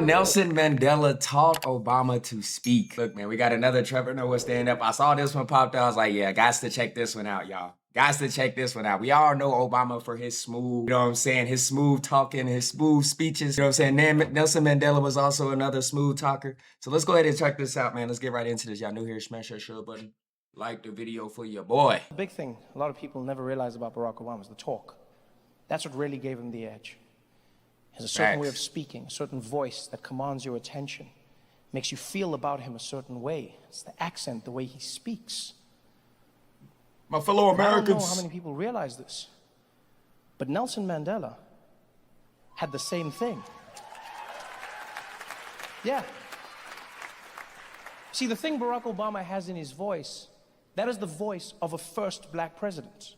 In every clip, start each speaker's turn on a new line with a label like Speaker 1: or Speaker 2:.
Speaker 1: I'm Nelson Mandela taught Obama to speak. Look, man, we got another Trevor Noah stand up. I saw this one popped up. I was like, yeah, guys to check this one out, y'all. Guys to check this one out. We all know Obama for his smooth, you know what I'm saying, his smooth talking, his smooth speeches. You know what I'm saying? Nelson Mandela was also another smooth talker. So let's go ahead and check this out, man. Let's get right into this. Y'all new here, smash that share button. Like the video for your boy.
Speaker 2: The big thing a lot of people never realize about Barack Obama is the talk. That's what really gave him the edge. He has a certain way of speaking, a certain voice that commands your attention, makes you feel about him a certain way. It's the accent, the way he speaks.
Speaker 1: My fellow Americans.
Speaker 2: I don't know how many people realize this, but Nelson Mandela had the same thing. Yeah. See, the thing Barack Obama has in his voice, that is the voice of a first black president.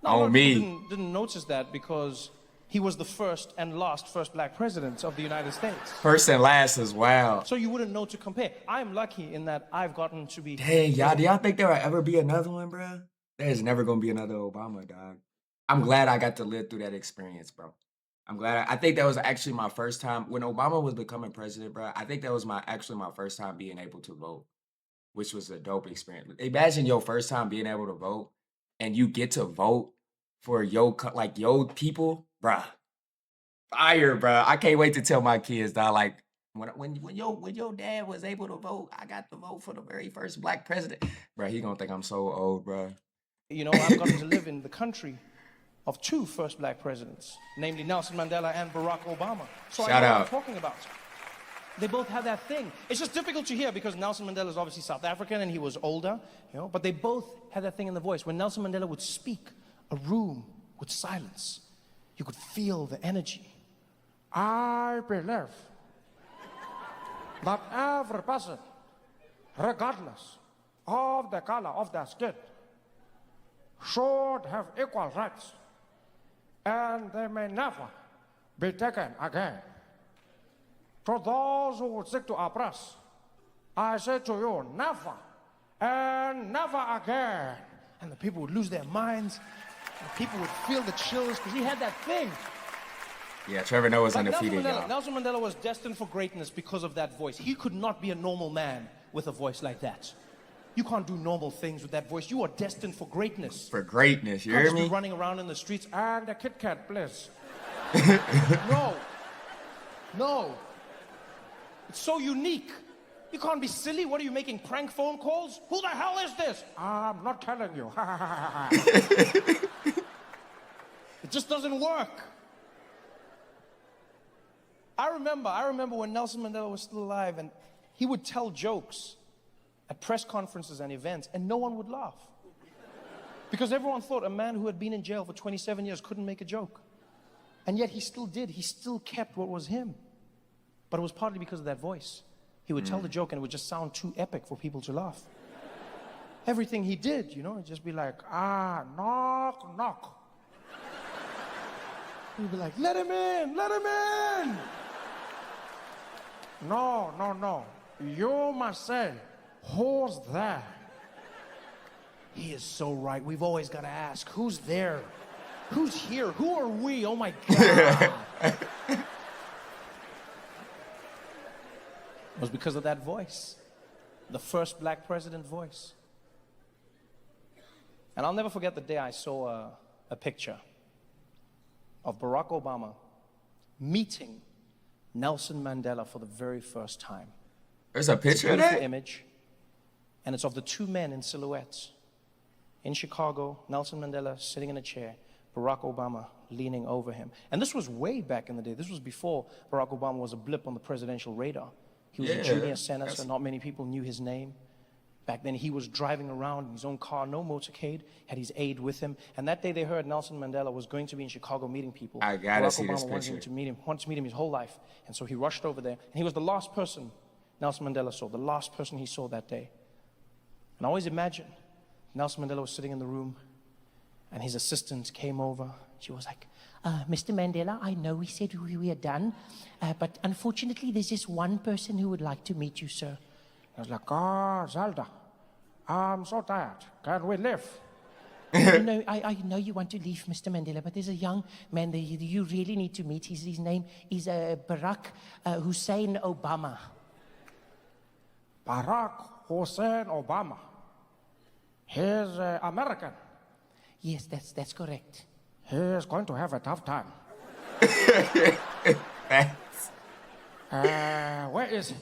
Speaker 2: Now, didn't notice that because he was the first and last first black president of the United States.
Speaker 1: First and last as well.
Speaker 2: So you wouldn't know to compare. I'm lucky in that I've gotten to be...
Speaker 1: Dang, y'all, do y'all think there will ever be another one, bro? There's never going to be another Obama, dog. I'm glad I got to live through that experience, bro. I'm glad. I think that was actually my first time. When Obama was becoming president, bro, I think that was actually my first time being able to vote, which was a dope experience. Imagine your first time being able to vote, and you get to vote for your people, bruh. Fire, bruh. I can't wait to tell my kids, dog. Like when your dad was able to vote, I got to vote for the very first black president. Bruh, he gonna think I'm so old, bruh.
Speaker 2: You know, I've gotten to live in the country of two first black presidents, namely Nelson Mandela and Barack Obama. So I know what I'm talking about. They both had that thing. It's just difficult to hear because Nelson Mandela is obviously South African and he was older, you know, but they both had that thing in the voice. When Nelson Mandela would speak, a room would silence. You could feel the energy.
Speaker 3: I believe that every person, regardless of the color of their skin, should have equal rights, and they may never be taken again. To those who would seek to oppress, I say to you, never and never again.
Speaker 2: And the people would lose their minds, and people would feel the chills because he had that thing.
Speaker 1: Yeah, Trevor Noah was undefeated, y'all.
Speaker 2: Nelson Mandela was destined for greatness because of that voice. He could not be a normal man with a voice like that. You can't do normal things with that voice. You are destined for greatness.
Speaker 1: For greatness, you hear me?
Speaker 2: Be running around in the streets
Speaker 3: and the Kit Kat, please.
Speaker 2: No. It's so unique. You can't be silly. What are you making, prank phone calls? Who the hell is this?
Speaker 3: I'm not telling you.
Speaker 2: It just doesn't work. I remember when Nelson Mandela was still alive and he would tell jokes at press conferences and events and no one would laugh. Because everyone thought a man who had been in jail for 27 years couldn't make a joke. And yet he still did. He still kept what was him. But it was partly because of that voice. He would tell the joke and it would just sound too epic for people to laugh. Everything he did, you know, it'd just be like, knock, knock. He'd be like, let him in, let him in.
Speaker 3: No. You must say, who's there?
Speaker 2: He is so right. We've always got to ask, who's there? Who's here? Who are we? Oh my God. It was because of that voice. The first black president voice. And I'll never forget the day I saw a picture of Barack Obama meeting Nelson Mandela for the very first time.
Speaker 1: There's a picture of that?
Speaker 2: It's a beautiful image, and it's of the two men in silhouettes. In Chicago, Nelson Mandela sitting in a chair, Barack Obama leaning over him. And this was way back in the day. This was before Barack Obama was a blip on the presidential radar. He was a junior senator. Not many people knew his name. Back then, he was driving around in his own car, no motorcade, had his aide with him. And that day, they heard Nelson Mandela was going to be in Chicago meeting people.
Speaker 1: I gotta see
Speaker 2: Barack
Speaker 1: this
Speaker 2: Obama
Speaker 1: picture.
Speaker 2: wanted to meet him his whole life. And so he rushed over there. And he was the last person Nelson Mandela saw, the last person he saw that day. And I always imagine Nelson Mandela was sitting in the room, and his assistant came over. She was like, Mr. Mandela, I know we said we are done, but unfortunately, there's just one person who would like to meet you, sir.
Speaker 3: I was like, Zelda, I'm so tired. Can we leave?
Speaker 4: I know you want to leave, Mr. Mandela, but there's a young man that you really need to meet. His name is Barack Hussein Obama.
Speaker 3: Barack Hussein Obama. He's American.
Speaker 4: Yes, that's correct.
Speaker 3: He is going to have a tough time.
Speaker 1: Thanks.
Speaker 3: Where is he?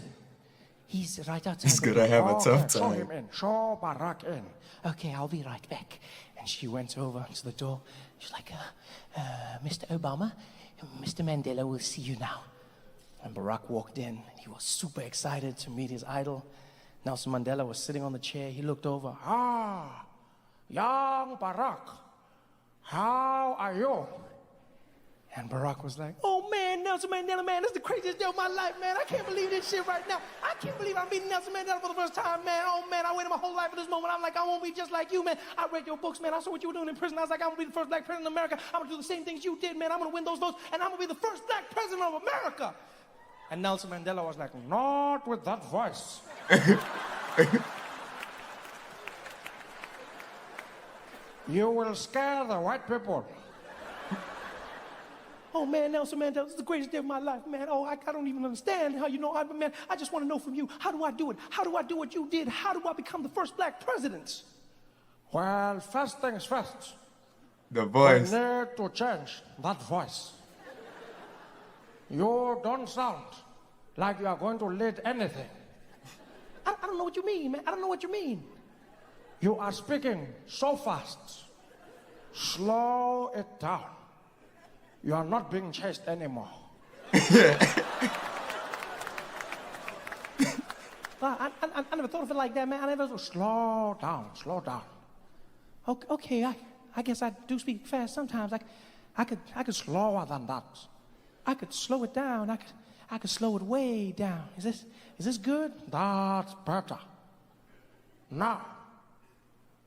Speaker 4: He's right outside.
Speaker 1: He's gonna have a tough
Speaker 3: Show him
Speaker 1: time.
Speaker 3: in. Show Barack in.
Speaker 4: Okay, I'll be right back. And she went over to the door. She's like, Mr. Obama, Mr. Mandela will see you now. And Barack walked in. He was super excited to meet his idol. Nelson Mandela was sitting on the chair. He looked over.
Speaker 3: Ah, young Barack, how are you?
Speaker 2: And Barack was like, oh man, Nelson Mandela, man, this is the craziest day of my life, man. I can't believe this shit right now. I can't believe I'm meeting Nelson Mandela for the first time, man. Oh man, I waited my whole life for this moment. I'm like, I won't be just like you, man. I read your books, man. I saw what you were doing in prison. I was like, I'm gonna be the first black president of America. I'm gonna do the same things you did, man. I'm gonna win those votes, and I'm gonna be the first black president of America. And Nelson Mandela was like,
Speaker 3: Not with that voice. You will scare the white people.
Speaker 2: oh man, Nelson Mandela, this is the greatest day of my life, man. Oh, I don't even understand how you know, man, I just want to know from you, how do I do it? How do I do what you did? How do I become the first black president?
Speaker 3: Well, first things first.
Speaker 1: The
Speaker 3: We
Speaker 1: voice.
Speaker 3: need to change that voice. You don't sound like you are going to lead anything.
Speaker 2: I don't know what you mean, man. I don't know what you mean.
Speaker 3: You are speaking so fast. Slow it down. You are not being chased anymore.
Speaker 2: I never thought of it like that, man. I never.
Speaker 3: Slow down, slow down.
Speaker 2: Okay, I guess I do speak fast sometimes. I could
Speaker 3: Slower than that.
Speaker 2: I could slow it down. I could slow it way down. Is this good?
Speaker 3: That's better. Now,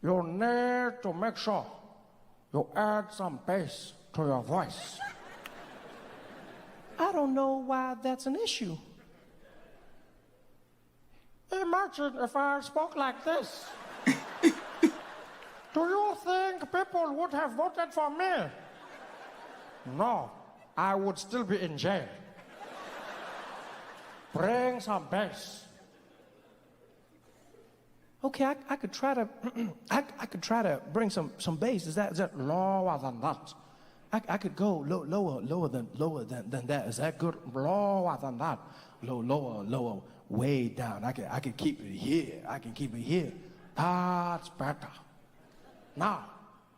Speaker 3: you need to make sure you add some bass to your voice.
Speaker 2: I don't know why that's an issue.
Speaker 3: Imagine if I spoke like this. Do you think people would have voted for me? No, I would still be in jail. Bring some bass.
Speaker 2: Okay, I could try to I could try to bring some bass. Is that
Speaker 3: Lower than that.
Speaker 2: I could go lower than that. Is that good?
Speaker 3: Lower than that.
Speaker 2: Lower, way down. I could keep it here. I can keep it here.
Speaker 3: That's better. Now,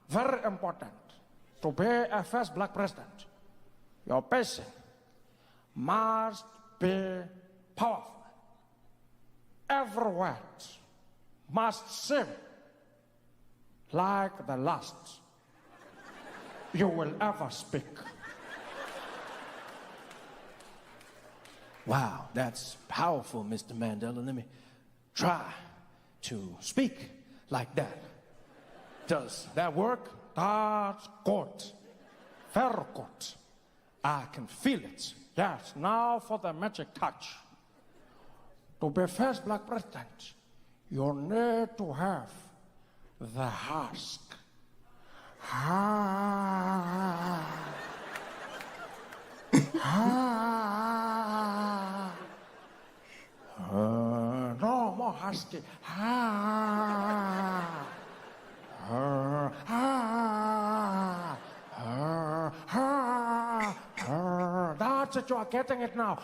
Speaker 3: very important. To be a first black president, your pacing must be powerful. Every word must seem like the last you will ever speak.
Speaker 2: Wow, that's powerful, Mr. Mandela. Let me try to speak like that. Does that work?
Speaker 3: That's good. Very good.
Speaker 2: I can feel it.
Speaker 3: Yes, now for the magic touch. To be first black president, you need to have the husk. No more husky. That's it, you are getting it now.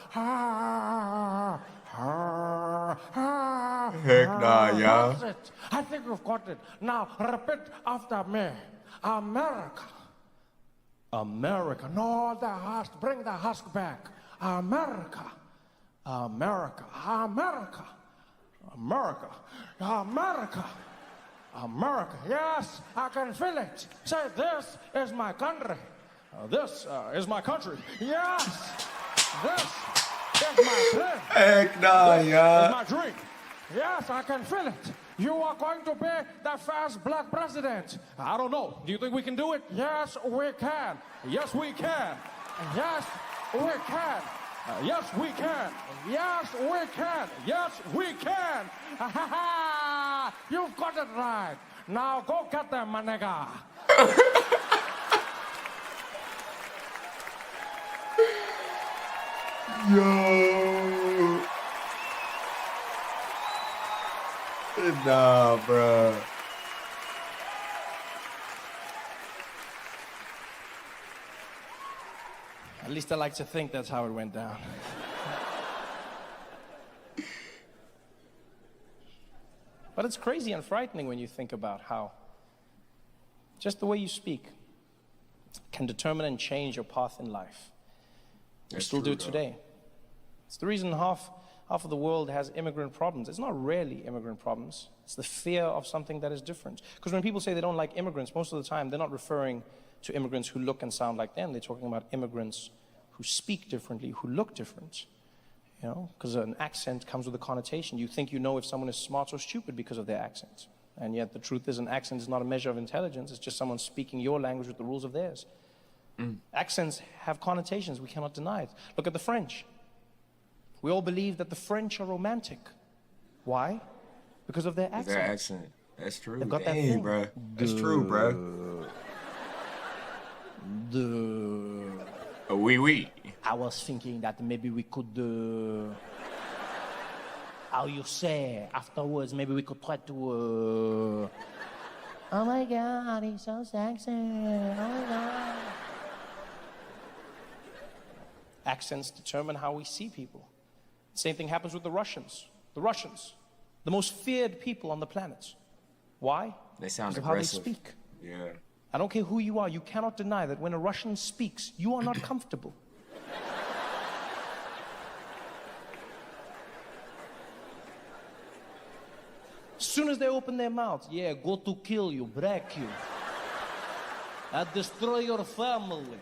Speaker 1: Heck nah, y'all.
Speaker 3: That's it. I think you've got it. Now repeat after me. America.
Speaker 2: America.
Speaker 3: No, the husk. Bring the husk back. America.
Speaker 2: America.
Speaker 3: America.
Speaker 2: America.
Speaker 3: America. America. Yes, I can feel it. Say, this is my country.
Speaker 2: This is my country.
Speaker 3: Yes, this is my dream.
Speaker 1: Heck nah,
Speaker 2: This is
Speaker 1: y'all.
Speaker 2: my dream.
Speaker 3: Yes, I can feel it. You are going to be the first black president.
Speaker 2: I don't know. Do you think we can do it?
Speaker 3: Yes, we can.
Speaker 2: Yes, we can.
Speaker 3: Yes, we can.
Speaker 2: Yes, we can.
Speaker 3: Yes, we can.
Speaker 2: Yes, we can.
Speaker 3: You've got it right. Now go get them, my nigga.
Speaker 1: Yo. Nah, bro.
Speaker 2: At least I like to think that's how it went down. But it's crazy and frightening when you think about how just the way you speak can determine and change your path in life. You still do it today. It's the reason half of the world has immigrant problems. It's not really immigrant problems. It's the fear of something that is different. Because when people say they don't like immigrants, most of the time they're not referring to immigrants who look and sound like them. They're talking about immigrants who speak differently, who look different. You know, because an accent comes with a connotation. You think you know if someone is smart or stupid because of their accent. And yet the truth is an accent is not a measure of intelligence. It's just someone speaking your language with the rules of theirs. Accents have connotations. We cannot deny it. Look at the French. We all believe that the French are romantic. Why? Because of their accent.
Speaker 1: Their accent. That's true.
Speaker 2: They've got that
Speaker 1: Dang,
Speaker 2: thing.
Speaker 1: bro. That's true, bro. Oui, oui.
Speaker 4: I was thinking that maybe we could, how you say, afterwards, maybe we could try to, oh my God, he's so sexy, oh my God.
Speaker 2: Accents determine how we see people. Same thing happens with the Russians. The Russians, the most feared people on the planet. Why?
Speaker 1: They sound
Speaker 2: Because of how they
Speaker 1: aggressive.
Speaker 2: speak.
Speaker 1: Yeah.
Speaker 2: I don't care who you are, you cannot deny that when a Russian speaks, you are not comfortable. As soon as they open their mouths, yeah, go to kill you, break you. I destroy your family.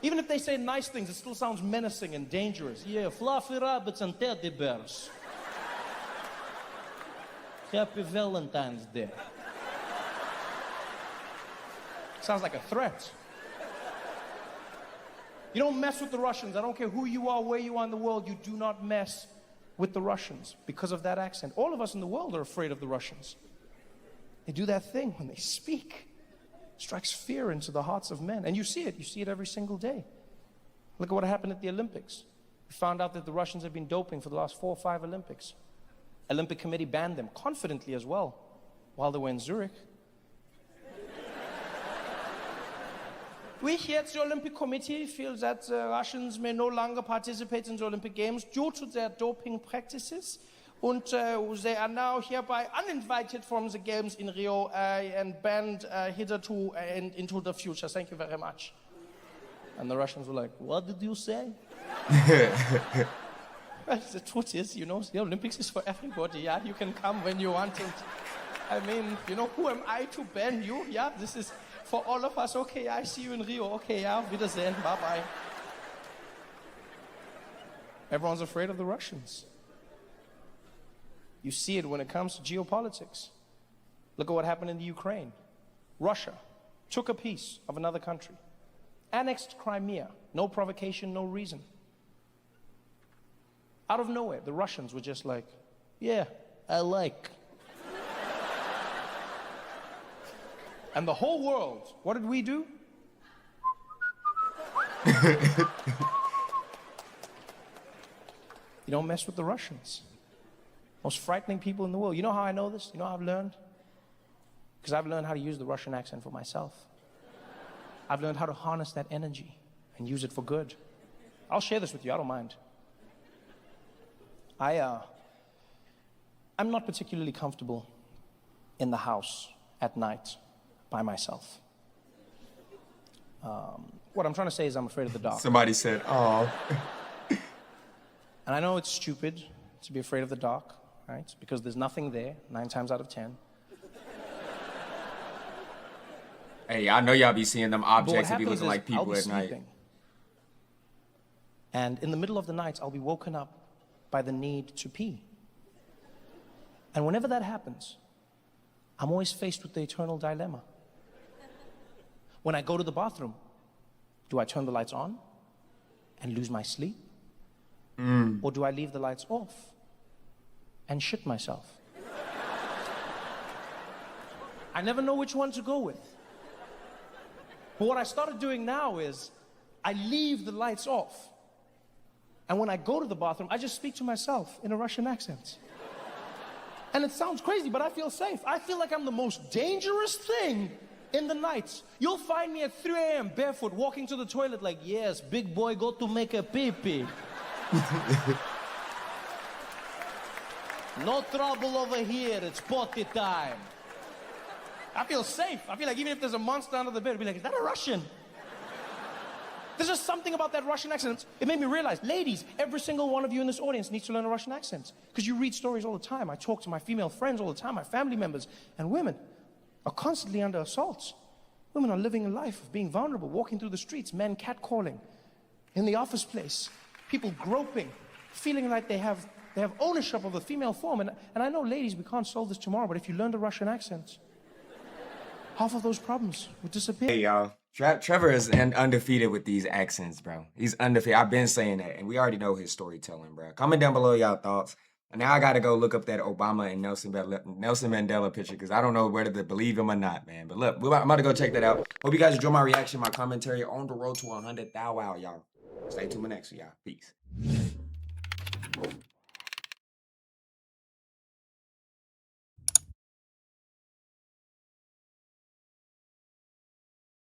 Speaker 2: Even if they say nice things, it still sounds menacing and dangerous. Yeah, fluffy rabbits and teddy bears. Happy Valentine's Day. Sounds like a threat. You don't mess with the Russians. I don't care who you are, where you are in the world, you do not mess with the Russians because of that accent. All of us in the world are afraid of the Russians. They do that thing when they speak. It strikes fear into the hearts of men. And you see it every single day. Look at what happened at the Olympics. We found out that the Russians have been doping for the last 4 or 5 Olympics. Olympic Committee banned them, confidently as well, while they were in Zurich. We here at the Olympic Committee feel that Russians may no longer participate in the Olympic Games due to their doping practices. And they are now hereby uninvited from the Games in Rio and banned hitherto and into the future. Thank you very much. And the Russians were like, what did you say? Well, the truth is, you know, the Olympics is for everybody, yeah? You can come when you want to. I mean, you know, who am I to ban you? Yeah, this is for all of us. Okay, I see you in Rio. Okay, yeah, Wiedersehen, bye-bye. Everyone's afraid of the Russians. You see it when it comes to geopolitics. Look at what happened in the Ukraine. Russia took a piece of another country, annexed Crimea, no provocation, no reason. Out of nowhere, the Russians were just like, yeah, I like. And the whole world, what did we do? You don't mess with the Russians. Most frightening people in the world. You know how I know this? You know how I've learned? Because I've learned how to use the Russian accent for myself. I've learned how to harness that energy and use it for good. I'll share this with you, I don't mind. I'm not particularly comfortable in the house at night by myself. What I'm trying to say is I'm afraid of the dark.
Speaker 1: Somebody said, oh.
Speaker 2: And I know it's stupid to be afraid of the dark, right? Because there's nothing there, 9 times out of 10.
Speaker 1: Hey, I know y'all be seeing them
Speaker 2: But what
Speaker 1: objects and be
Speaker 2: happens
Speaker 1: looking
Speaker 2: is
Speaker 1: like people
Speaker 2: I'll be
Speaker 1: at night.
Speaker 2: sleeping. And in the middle of the night, I'll be woken up by the need to pee. And whenever that happens, I'm always faced with the eternal dilemma. When I go to the bathroom, do I turn the lights on and lose my sleep? Or do I leave the lights off and shit myself? I never know which one to go with. But what I started doing now is I leave the lights off. And when I go to the bathroom, I just speak to myself in a Russian accent. And it sounds crazy, but I feel safe. I feel like I'm the most dangerous thing in the night. You'll find me at 3 a.m. barefoot walking to the toilet like, yes, big boy, go to make a pee-pee. No trouble over here, it's potty time. I feel safe. I feel like even if there's a monster under the bed, I'll be like, is that a Russian? There's just something about that Russian accent. It made me realize, ladies, every single one of you in this audience needs to learn a Russian accent. Because you read stories all the time. I talk to my female friends all the time, my family members. And women are constantly under assault. Women are living a life of being vulnerable, walking through the streets, men catcalling, in the office place, people groping, feeling like they have ownership of the female form. And I know, ladies, we can't solve this tomorrow, but if you learn the Russian accent, half of those problems would disappear.
Speaker 1: Hey, y'all. Trevor is undefeated with these accents, bro. He's undefeated. I've been saying that, and we already know his storytelling, bro. Comment down below y'all thoughts. And now I got to go look up that Obama and Nelson Mandela picture because I don't know whether to believe him or not, man. But look, I'm about to go check that out. Hope you guys enjoy my reaction, my commentary on the road to 100,000, y'all. Stay tuned for next, y'all. Peace.